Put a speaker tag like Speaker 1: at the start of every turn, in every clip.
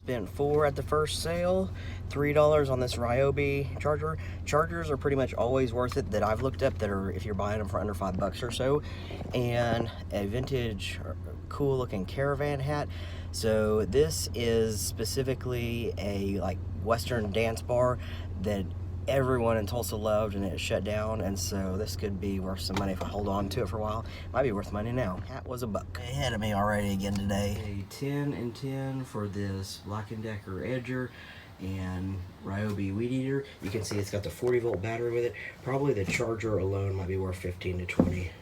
Speaker 1: Spent $4 at the first sale, $3 on this Ryobi charger. Chargers are pretty much always worth it that I've looked up, that are if you're buying them for under $5 or so. And a vintage cool looking caravan hat. So this is specifically a like Western dance bar that everyone in Tulsa loved, and it shut down, and so this could be worth some money if I hold on to it for a while. Might be worth money now. Hat was $1. Ahead of me already again today. A 10 and 10 for this Black & Decker Edger and Ryobi Weed Eater. You can see it's got the 40-volt battery with it. Probably the charger alone might be worth 15 to 20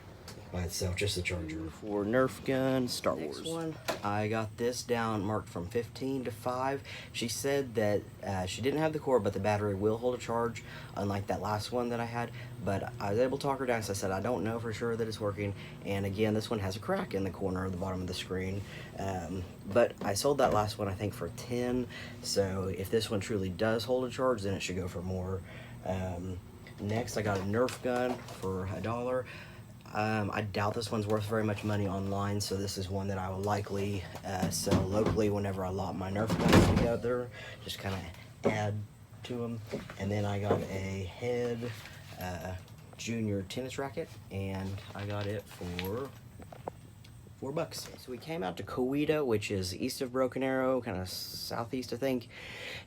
Speaker 1: by itself, just the charger. For Nerf Gun, Star Wars. Next one, I got this down marked from 15 to 5. She said that she didn't have the cord, but the battery will hold a charge, unlike that last one that I had. But I was able to talk her down, so I said I don't know for sure that it's working. And again, this one has a crack in the corner of the bottom of the screen. But I sold that last one, I think, for 10. So if this one truly does hold a charge, then it should go for more. Next, I got a Nerf gun for $1. I doubt this one's worth very much money online, so this is one that I will likely sell locally whenever I lot my Nerf guns together. Just kind of add to them. And then I got a Head Junior tennis racket, and I got it for $4. So we came out to Coweta, which is east of Broken Arrow, kind of southeast, I think.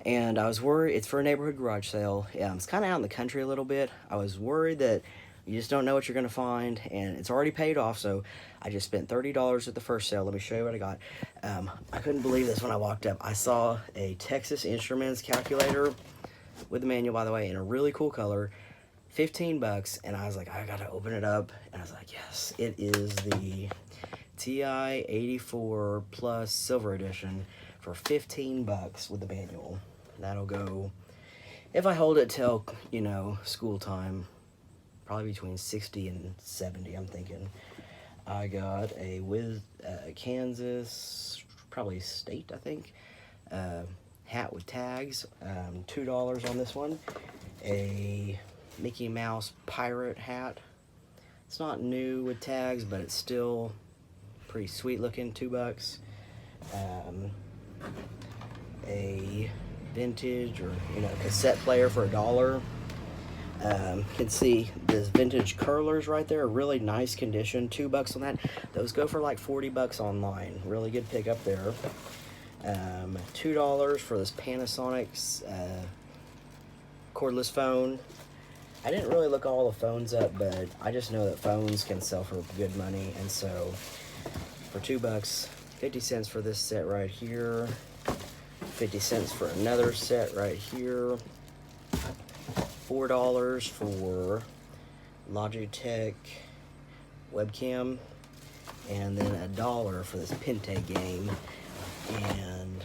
Speaker 1: And I was worried, it's for a neighborhood garage sale. It's kind of out in the country a little bit. I was worried that you just don't know what you're going to find, and it's already paid off, so I just spent $30 at the first sale. Let me show you what I got. I couldn't believe this when I walked up. I saw a Texas Instruments calculator with the manual, by the way, in a really cool color, $15, and I was like, I got to open it up, and I was like, yes, it is the TI 84 Plus Silver Edition for $15 with the manual. That'll go, if I hold it till, you know, school time, probably between 60 and 70, I'm thinking. I got a Kansas, probably State, I think, hat with tags, $2 on this one. A Mickey Mouse pirate hat. It's not new with tags, but it's still pretty sweet looking, $2. A vintage or, you know, cassette player for $1. You can see this vintage curlers right there, really nice condition, $2 on that. Those go for like $40 online. Really good pickup there. $2 for this Panasonic's cordless phone. I didn't really look all the phones up, but I just know that phones can sell for good money, and so for $2, 50 cents for this set right here, 50 cents for another set right here, $4 for Logitech webcam, and then $1 for this Pente game. And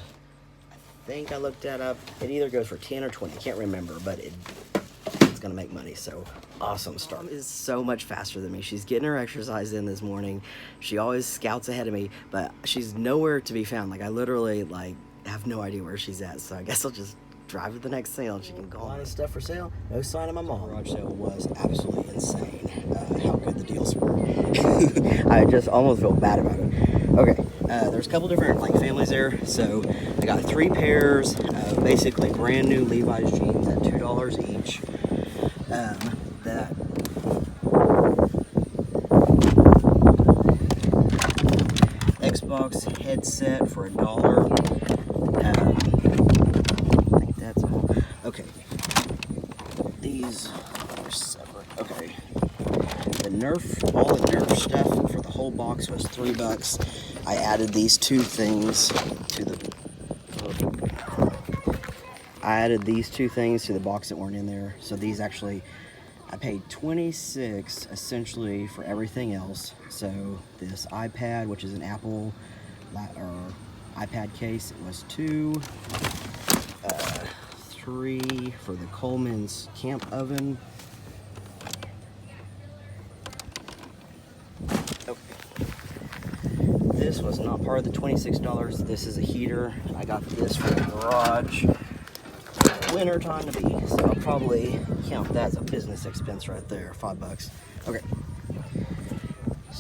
Speaker 1: I think I looked that up. It either goes for 10 or 20. I can't remember, but it's gonna make money. So awesome. Star is so much faster than me. She's getting her exercise in this morning. She always scouts ahead of me, but she's nowhere to be found. Like, I literally have no idea where she's at. So I guess I'll just drive to the next sale and she can go. A lot of stuff for sale. No sign of my mom. The garage sale was absolutely insane. How good the deals were. I just almost feel bad about it. Okay, there's a couple different families there. So I got 3 pairs of basically brand new Levi's jeans at $2 each. That Xbox headset for $1. I think that's all. Okay, these are separate. Okay, all the Nerf stuff for the whole box was $3. I added these 2 things to the. I added these 2 things to the box that weren't in there. So these actually, I paid $26 essentially for everything else. So this iPad, which is an Apple or iPad case, it was $2. 3 for the Coleman's camp oven. Okay. This was not part of the $26. This is a heater. I got this for the garage. Winter time to be, so I'll probably count that as a business expense right there, $5. Okay.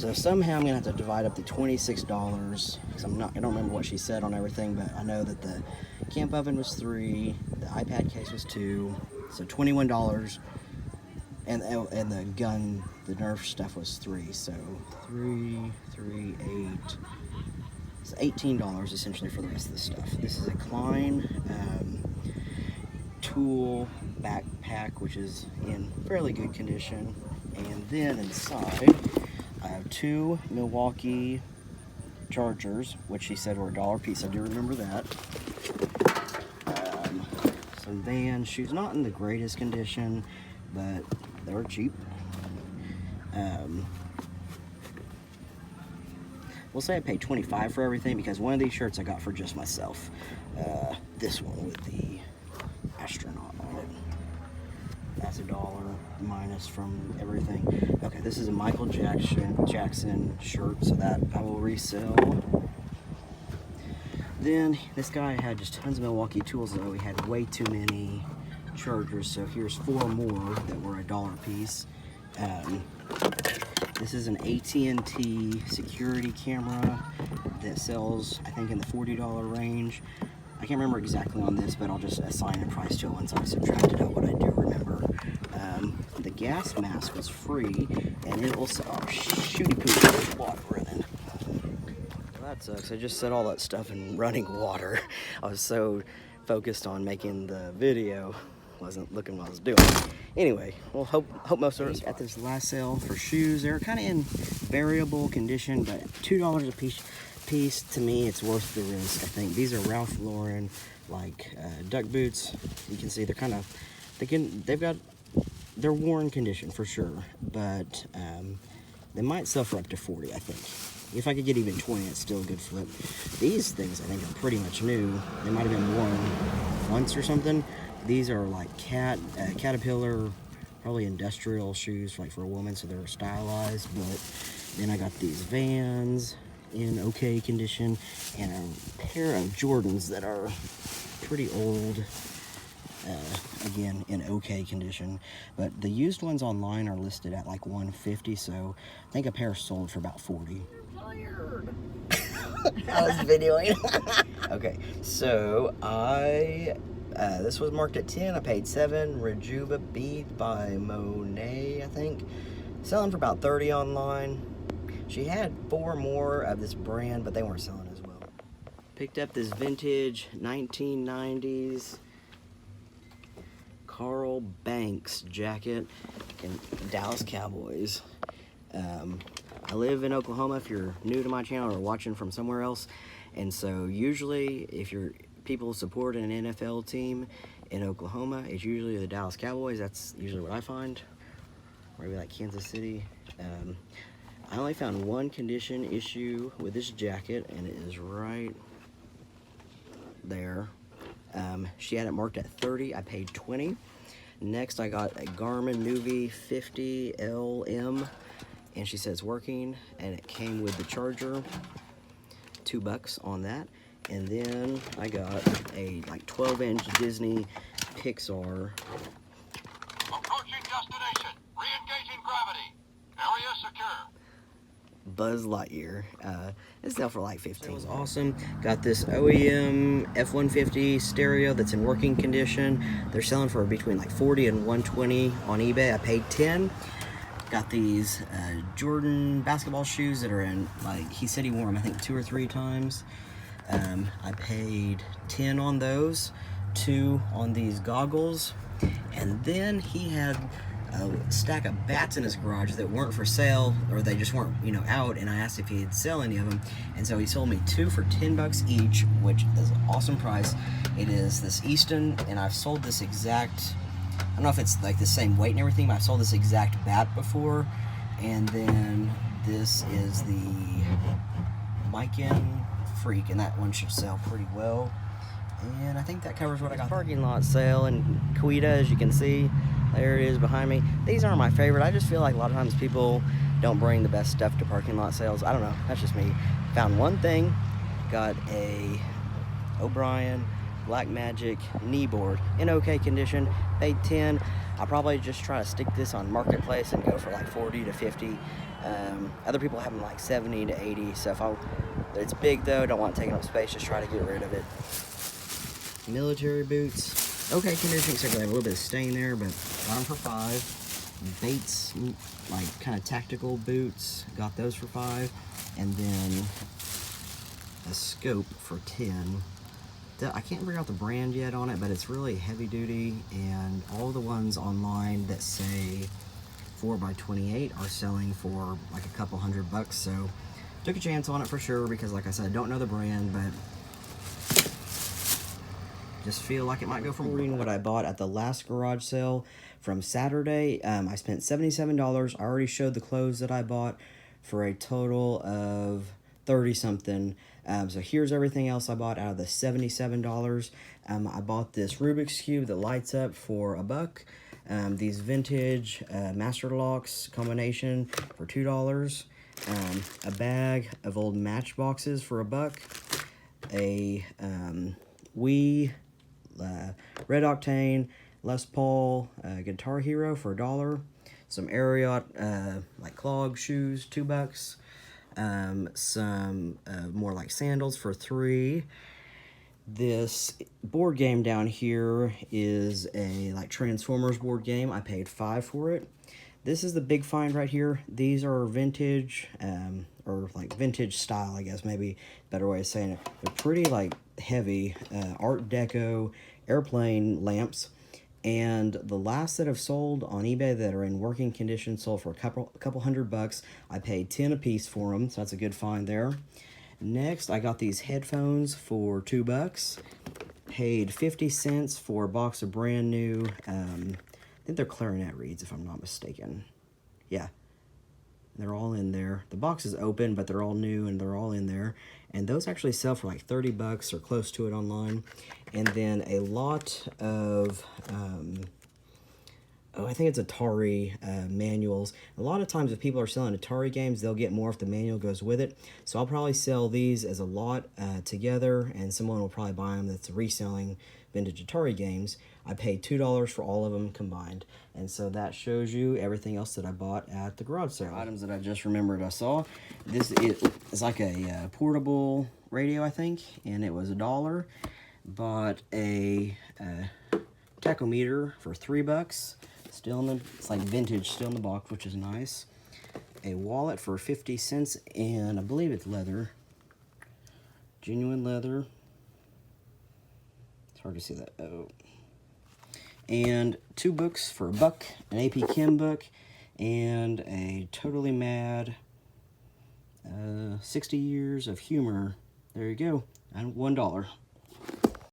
Speaker 1: So somehow I'm gonna have to divide up the $26 because I don't remember what she said on everything, but I know that the camp oven was $3, the iPad case was $2, so $21, and the gun, the Nerf stuff was $3, so 8. It's $18 essentially for the rest of the stuff. This is a Klein tool backpack, which is in fairly good condition. And then inside, I have 2 Milwaukee chargers, which she said were $1 a piece. I do remember that. Some Vans shoes, not in the greatest condition, but they were cheap. We'll say I paid $25 for everything because one of these shirts I got for just myself. This one with the astronaut on it. That's $1 minus from everything. Okay, this is a Michael Jackson shirt, so that I will resell. Then this guy had just tons of Milwaukee tools, though. He had way too many chargers, so here's 4 more that were $1 a piece. This is an AT&T security camera that sells, I think, in the $40 range. I can't remember exactly on this, but I'll just assign a price to it once I've subtracted out what I do remember. The gas mask was free, and it will sell. Oh, shooty poo, there's water running. Well, that sucks. I just said all that stuff in running water. I was so focused on making the video, wasn't looking what I was doing. Anyway, we'll hope most of us at this last sale for shoes. They're kind of in variable condition, but $2 a piece to me, it's worth the risk. I think these are Ralph Lauren, like duck boots. You can see they're kind of, they're worn condition for sure, but they might sell for up to 40, I think. If I could get even 20, it's still a good flip. These things I think are pretty much new. They might have been worn once or something. These are like Caterpillar, probably industrial shoes, like for a woman, so they're stylized. But then I got these Vans in okay condition, and a pair of Jordans that are pretty old, again in okay condition. But the used ones online are listed at like $150, so I think a pair sold for about $40. I was videoing. Okay, so this was marked at 10. I paid 7. Rejuva Bead by Monet, I think. Selling for about 30 online. She had 4 more of this brand, but they weren't selling as well. Picked up this vintage 1990s Carl Banks jacket in Dallas Cowboys. I live in Oklahoma, if you're new to my channel or watching from somewhere else. And so usually if people support an NFL team in Oklahoma, it's usually the Dallas Cowboys. That's usually what I find. Or maybe like Kansas City. I only found one condition issue with this jacket, and it is right there. She had it marked at 30. I paid 20. Next, I got a Garmin Nuvi 50 LM, and she says working, and it came with the charger. $2 on that. And then I got a like 12-inch Disney Pixar.
Speaker 2: Approaching destination. Re-engaging gravity. Area secure.
Speaker 1: Buzz Lightyear. It's sell for like 15. It was awesome. Got this OEM F-150 stereo that's in working condition. They're selling for between like 40 and 120 on eBay. I paid 10. Got these Jordan basketball shoes that are in, like, he said he wore them I think 2 or 3 times. I paid 10 on those, 2 on these goggles, and then he had a stack of bats in his garage that weren't for sale, or they just weren't, out, and I asked if he'd sell any of them, and so he sold me 2 for $10 each, which is an awesome price. It is this Easton, and I've sold this exact, I don't know if it's like the same weight and everything, but I've sold this exact bat before. And then this is the Miken Freak, and that one should sell pretty well. And I think that covers what I got. Parking lot sale in Coweta, as you can see. There it is behind me. These aren't my favorite. I just feel like a lot of times people don't bring the best stuff to parking lot sales. I don't know. That's just me. Found one thing. Got a O'Brien Black Magic knee board in okay condition. Paid 10. I'll probably just try to stick this on Marketplace and go for like 40 to 50. Other people have them like 70 to 80. So if it's big though, don't want it taking up space, just try to get rid of it. Military boots, okay condition, except they have a little bit of stain there, but got them for 5. Bates, like kind of tactical boots, got those for 5. And then a scope for 10. I can't figure out the brand yet on it, but it's really heavy duty, and all the ones online that say 4x28 are selling for like a couple $100, so took a chance on it for sure, because like I said, I don't know the brand, but just feel like it might go for more. What I bought at the last garage sale from Saturday, I spent $77. I already showed the clothes that I bought for a total of 30 something. So here's everything else I bought out of the $77. I bought this Rubik's Cube that lights up for $1. These vintage master locks combination for $2. A bag of old matchboxes for $1. A Wii Red Octane Les Paul Guitar Hero for $1. Some Ariat like clog shoes, $2. Some more like sandals for $3. This board game down here is a like Transformers board game. I paid $5 for it. This is the big find right here. These are vintage, or like vintage style, I guess, maybe a better way of saying it. They're pretty like heavy Art Deco airplane lamps. And the last that have sold on eBay that are in working condition sold for a couple $100. I paid 10 a piece for them, so that's a good find there. Next, I got these headphones for $2. Paid 50 cents for a box of brand new, I think they're clarinet reeds if I'm not mistaken. Yeah, they're all in there. The box is open, but they're all new and they're all in there. And those actually sell for like $30 or close to it online. And then a lot of, I think it's Atari manuals. A lot of times if people are selling Atari games, they'll get more if the manual goes with it. So I'll probably sell these as a lot together, and someone will probably buy them that's reselling vintage Atari games. I paid $2 for all of them combined. And so that shows you everything else that I bought at the garage sale. Items that I just remembered I saw. This is like a portable radio, I think, and it was $1. Bought a tachometer for $3. Still in the, it's like vintage, still in the box, which is nice. A wallet for 50 cents, and I believe it's leather. Genuine leather. It's hard to see that. Oh. And 2 books for $1. An AP Chem book, and a Totally Mad 60 Years of Humor. There you go. And $1.